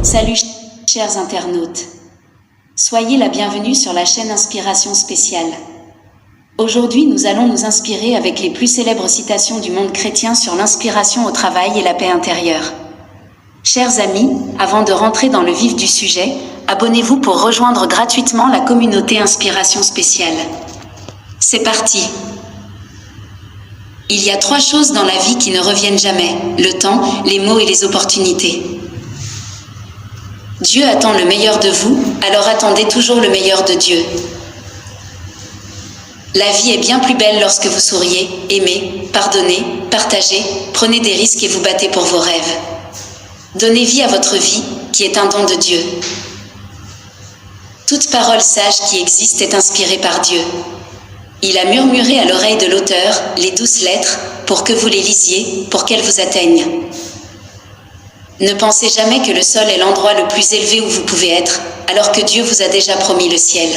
Salut chers internautes. Soyez la bienvenue sur la chaîne Inspiration Spéciale. Aujourd'hui nous allons nous inspirer avec les plus célèbres citations du monde chrétien sur l'inspiration au travail et la paix intérieure. Chers amis, avant de rentrer dans le vif du sujet, abonnez-vous pour rejoindre gratuitement la communauté Inspiration Spéciale. C'est parti! Il y a 3 choses dans la vie qui ne reviennent jamais, le temps, les mots et les opportunités. Dieu attend le meilleur de vous, alors attendez toujours le meilleur de Dieu. La vie est bien plus belle lorsque vous souriez, aimez, pardonnez, partagez, prenez des risques et vous battez pour vos rêves. Donnez vie à votre vie, qui est un don de Dieu. Toute parole sage qui existe est inspirée par Dieu. Il a murmuré à l'oreille de l'auteur les douces lettres pour que vous les lisiez, pour qu'elles vous atteignent. Ne pensez jamais que le sol est l'endroit le plus élevé où vous pouvez être, alors que Dieu vous a déjà promis le ciel.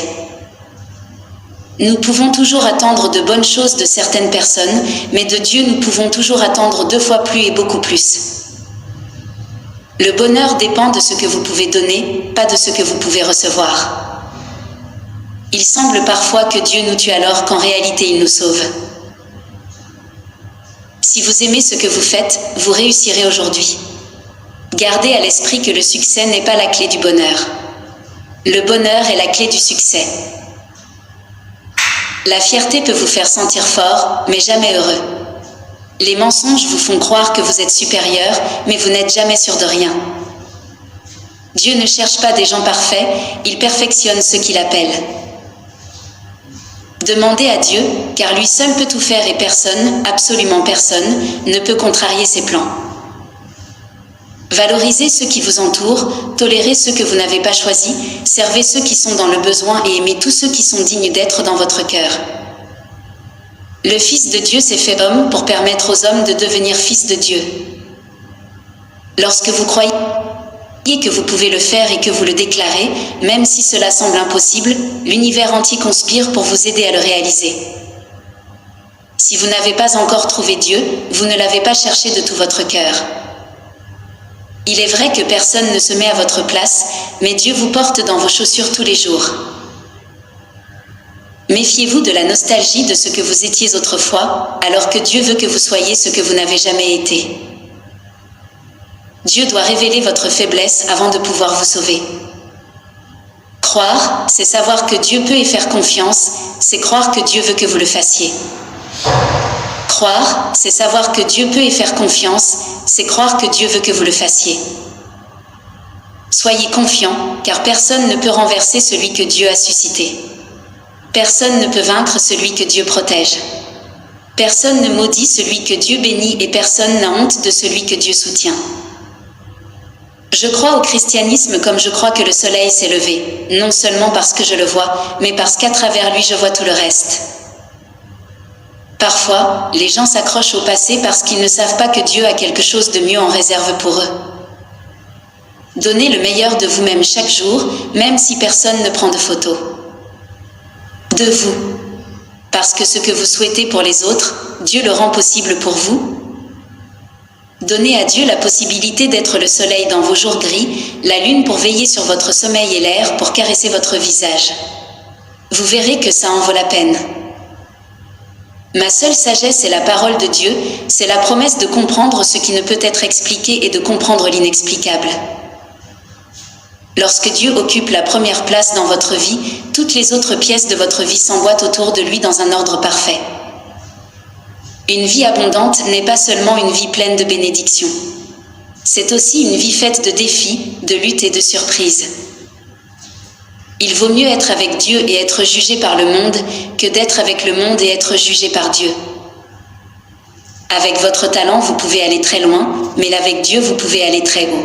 Nous pouvons toujours attendre de bonnes choses de certaines personnes, mais de Dieu nous pouvons toujours attendre 2 fois plus et beaucoup plus. Le bonheur dépend de ce que vous pouvez donner, pas de ce que vous pouvez recevoir. Il semble parfois que Dieu nous tue alors qu'en réalité il nous sauve. Si vous aimez ce que vous faites, vous réussirez aujourd'hui. Gardez à l'esprit que le succès n'est pas la clé du bonheur. Le bonheur est la clé du succès. La fierté peut vous faire sentir fort, mais jamais heureux. Les mensonges vous font croire que vous êtes supérieur, mais vous n'êtes jamais sûr de rien. Dieu ne cherche pas des gens parfaits, il perfectionne ceux qu'il appelle. Demandez à Dieu, car lui seul peut tout faire et personne, absolument personne, ne peut contrarier ses plans. Valorisez ceux qui vous entourent, tolérez ceux que vous n'avez pas choisis, servez ceux qui sont dans le besoin et aimez tous ceux qui sont dignes d'être dans votre cœur. Le Fils de Dieu s'est fait homme pour permettre aux hommes de devenir fils de Dieu. Lorsque vous croyez que vous pouvez le faire et que vous le déclarez, même si cela semble impossible, l'univers entier conspire pour vous aider à le réaliser. Si vous n'avez pas encore trouvé Dieu, vous ne l'avez pas cherché de tout votre cœur. Il est vrai que personne ne se met à votre place, mais Dieu vous porte dans vos chaussures tous les jours. Méfiez-vous de la nostalgie de ce que vous étiez autrefois, alors que Dieu veut que vous soyez ce que vous n'avez jamais été. Dieu doit révéler votre faiblesse avant de pouvoir vous sauver. Croire, c'est savoir que Dieu peut et faire confiance, c'est croire que Dieu veut que vous le fassiez. Croire, c'est savoir que Dieu peut et faire confiance, c'est croire que Dieu veut que vous le fassiez. Soyez confiants, car personne ne peut renverser celui que Dieu a suscité. Personne ne peut vaincre celui que Dieu protège. Personne ne maudit celui que Dieu bénit et personne n'a honte de celui que Dieu soutient. Je crois au christianisme comme je crois que le soleil s'est levé, non seulement parce que je le vois, mais parce qu'à travers lui je vois tout le reste. Parfois, les gens s'accrochent au passé parce qu'ils ne savent pas que Dieu a quelque chose de mieux en réserve pour eux. Donnez le meilleur de vous-même chaque jour, même si personne ne prend de photos. De vous. Parce que ce que vous souhaitez pour les autres, Dieu le rend possible pour vous. Donnez à Dieu la possibilité d'être le soleil dans vos jours gris, la lune pour veiller sur votre sommeil et l'air pour caresser votre visage. Vous verrez que ça en vaut la peine. Ma seule sagesse est la parole de Dieu, c'est la promesse de comprendre ce qui ne peut être expliqué et de comprendre l'inexplicable. Lorsque Dieu occupe la première place dans votre vie, toutes les autres pièces de votre vie s'emboîtent autour de lui dans un ordre parfait. Une vie abondante n'est pas seulement une vie pleine de bénédictions. C'est aussi une vie faite de défis, de luttes et de surprises. Il vaut mieux être avec Dieu et être jugé par le monde que d'être avec le monde et être jugé par Dieu. Avec votre talent, vous pouvez aller très loin, mais avec Dieu, vous pouvez aller très haut.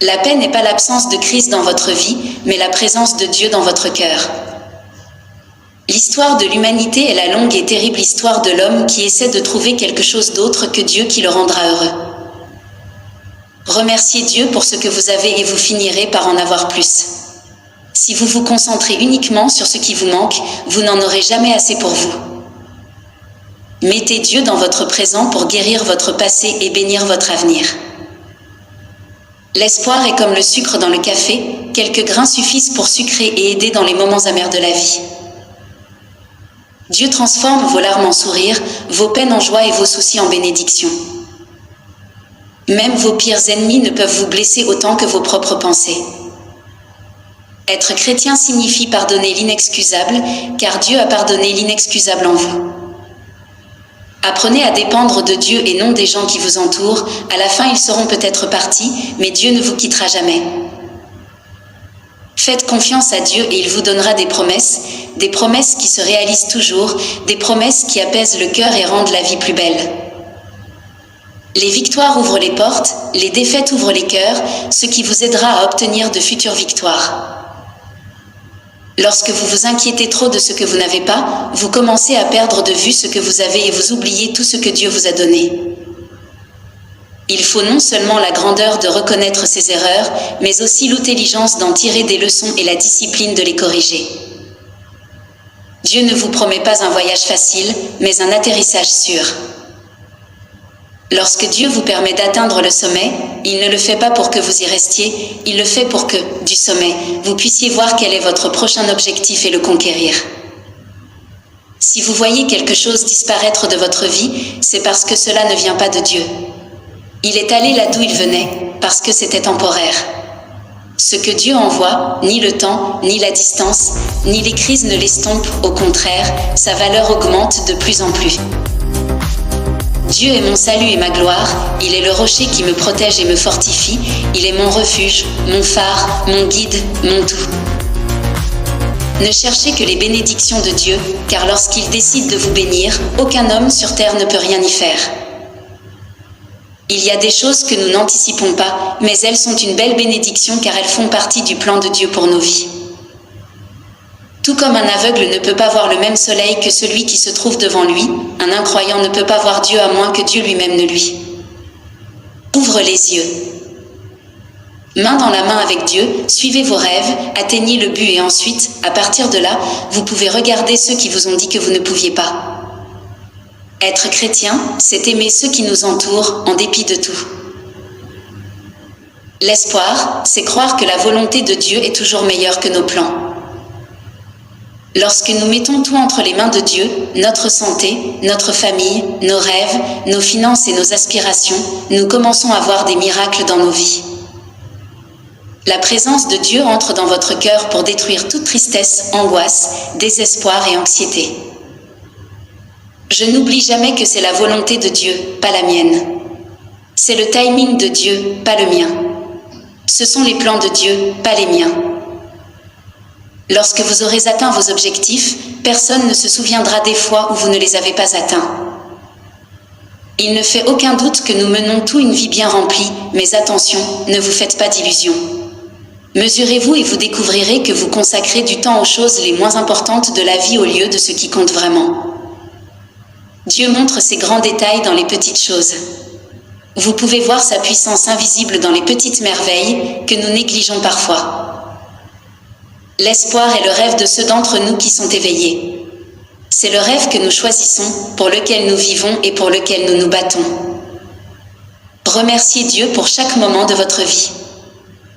La paix n'est pas l'absence de crise dans votre vie, mais la présence de Dieu dans votre cœur. L'histoire de l'humanité est la longue et terrible histoire de l'homme qui essaie de trouver quelque chose d'autre que Dieu qui le rendra heureux. Remerciez Dieu pour ce que vous avez et vous finirez par en avoir plus. Si vous vous concentrez uniquement sur ce qui vous manque, vous n'en aurez jamais assez pour vous. Mettez Dieu dans votre présent pour guérir votre passé et bénir votre avenir. L'espoir est comme le sucre dans le café, quelques grains suffisent pour sucrer et aider dans les moments amers de la vie. Dieu transforme vos larmes en sourires, vos peines en joie et vos soucis en bénédiction. Même vos pires ennemis ne peuvent vous blesser autant que vos propres pensées. Être chrétien signifie pardonner l'inexcusable, car Dieu a pardonné l'inexcusable en vous. Apprenez à dépendre de Dieu et non des gens qui vous entourent. À la fin, ils seront peut-être partis, mais Dieu ne vous quittera jamais. Faites confiance à Dieu et il vous donnera des promesses qui se réalisent toujours, des promesses qui apaisent le cœur et rendent la vie plus belle. Les victoires ouvrent les portes, les défaites ouvrent les cœurs, ce qui vous aidera à obtenir de futures victoires. Lorsque vous vous inquiétez trop de ce que vous n'avez pas, vous commencez à perdre de vue ce que vous avez et vous oubliez tout ce que Dieu vous a donné. Il faut non seulement la grandeur de reconnaître ses erreurs, mais aussi l'intelligence d'en tirer des leçons et la discipline de les corriger. Dieu ne vous promet pas un voyage facile, mais un atterrissage sûr. Lorsque Dieu vous permet d'atteindre le sommet, il ne le fait pas pour que vous y restiez, il le fait pour que, du sommet, vous puissiez voir quel est votre prochain objectif et le conquérir. Si vous voyez quelque chose disparaître de votre vie, c'est parce que cela ne vient pas de Dieu. Il est allé là d'où il venait, parce que c'était temporaire. Ce que Dieu envoie, ni le temps, ni la distance, ni les crises ne l'estompent, au contraire, sa valeur augmente de plus en plus. Dieu est mon salut et ma gloire, il est le rocher qui me protège et me fortifie, il est mon refuge, mon phare, mon guide, mon tout. Ne cherchez que les bénédictions de Dieu, car lorsqu'il décide de vous bénir, aucun homme sur terre ne peut rien y faire. Il y a des choses que nous n'anticipons pas, mais elles sont une belle bénédiction car elles font partie du plan de Dieu pour nos vies. Tout comme un aveugle ne peut pas voir le même soleil que celui qui se trouve devant lui, un incroyant ne peut pas voir Dieu à moins que Dieu lui-même ne lui ouvre les yeux. Main dans la main avec Dieu, suivez vos rêves, atteignez le but et ensuite, à partir de là, vous pouvez regarder ceux qui vous ont dit que vous ne pouviez pas. Être chrétien, c'est aimer ceux qui nous entourent, en dépit de tout. L'espoir, c'est croire que la volonté de Dieu est toujours meilleure que nos plans. Lorsque nous mettons tout entre les mains de Dieu, notre santé, notre famille, nos rêves, nos finances et nos aspirations, nous commençons à voir des miracles dans nos vies. La présence de Dieu entre dans votre cœur pour détruire toute tristesse, angoisse, désespoir et anxiété. Je n'oublie jamais que c'est la volonté de Dieu, pas la mienne. C'est le timing de Dieu, pas le mien. Ce sont les plans de Dieu, pas les miens. Lorsque vous aurez atteint vos objectifs, personne ne se souviendra des fois où vous ne les avez pas atteints. Il ne fait aucun doute que nous menons tous une vie bien remplie, mais attention, ne vous faites pas d'illusions. Mesurez-vous et vous découvrirez que vous consacrez du temps aux choses les moins importantes de la vie au lieu de ce qui compte vraiment. Dieu montre ses grands détails dans les petites choses. Vous pouvez voir sa puissance invisible dans les petites merveilles que nous négligeons parfois. L'espoir est le rêve de ceux d'entre nous qui sont éveillés. C'est le rêve que nous choisissons, pour lequel nous vivons et pour lequel nous nous battons. Remerciez Dieu pour chaque moment de votre vie.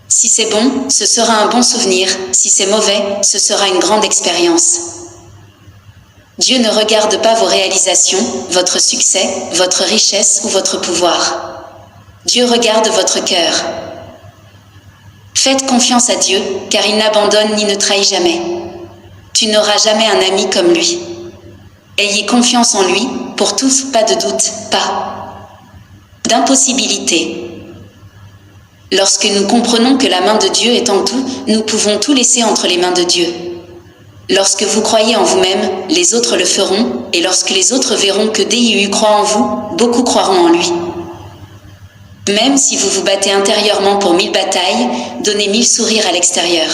Si c'est bon, ce sera un bon souvenir, si c'est mauvais, ce sera une grande expérience. Dieu ne regarde pas vos réalisations, votre succès, votre richesse ou votre pouvoir. Dieu regarde votre cœur. Faites confiance à Dieu, car il n'abandonne ni ne trahit jamais. Tu n'auras jamais un ami comme lui. Ayez confiance en lui, pour tous, pas de doute, pas d'impossibilité. Lorsque nous comprenons que la main de Dieu est en tout, nous pouvons tout laisser entre les mains de Dieu. Lorsque vous croyez en vous-même, les autres le feront, et lorsque les autres verront que DIU croit en vous, beaucoup croiront en lui. Même si vous vous battez intérieurement pour 1000 batailles, donnez 1000 sourires à l'extérieur.